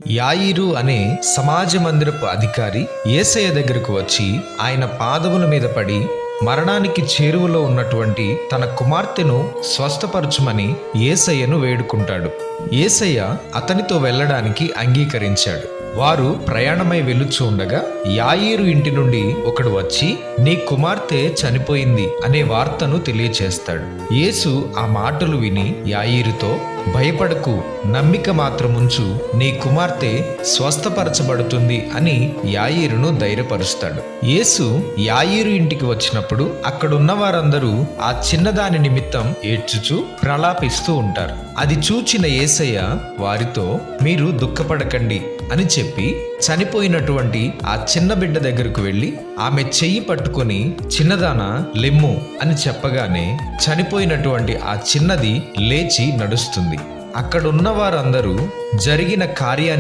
యాయిరు అనే సమాజ మందిరపు అధికారి యేసయ్య దగ్గరకు వచ్చి ఆయన పాదముల మీద పడి మరణానికి చేరువలో ఉన్నటువంటి తన కుమార్తెను స్వస్థపరచుమని యేసయ్యను వేడుకుంటాడు. యేసయ్య అతనితో వెళ్ళడానికి అంగీకరించాడు. వారు ప్రయాణమై వెలుచు ఉండగా యాయిరు ఇంటి నుండి ఒకడు వచ్చి, నీ కుమార్తె చనిపోయింది అనే వార్తను తెలియచేస్తాడు. యేసు ఆ మాటలు విని యాయిరుతో, భయపడకు, నమ్మిక మాత్రముంచు, నీ కుమార్తె స్వస్థపరచబడుతుంది అని యాయిరును ధైర్యపరుస్తాడు. యేసు యాయిరు ఇంటికి వచ్చినప్పుడు అక్కడున్న వారందరూ ఆ చిన్నదాని నిమిత్తం ఏడ్చుచూ ప్రలాపిస్తూ ఉంటారు. అది చూచిన యేసయ్య వారితో, మీరు దుఃఖపడకండి అని చెప్పి చనిపోయినటువంటి ఆ చిన్న బిడ్డ దగ్గరకు వెళ్ళి ఆమె చెయ్యి పట్టుకొని, చిన్నదానా లెమ్ము అని చెప్పగానే చనిపోయినటువంటి ఆ చిన్నది లేచి నడుస్తుంది. అక్కడున్న వారందరూ జరిగిన కార్యాన్ని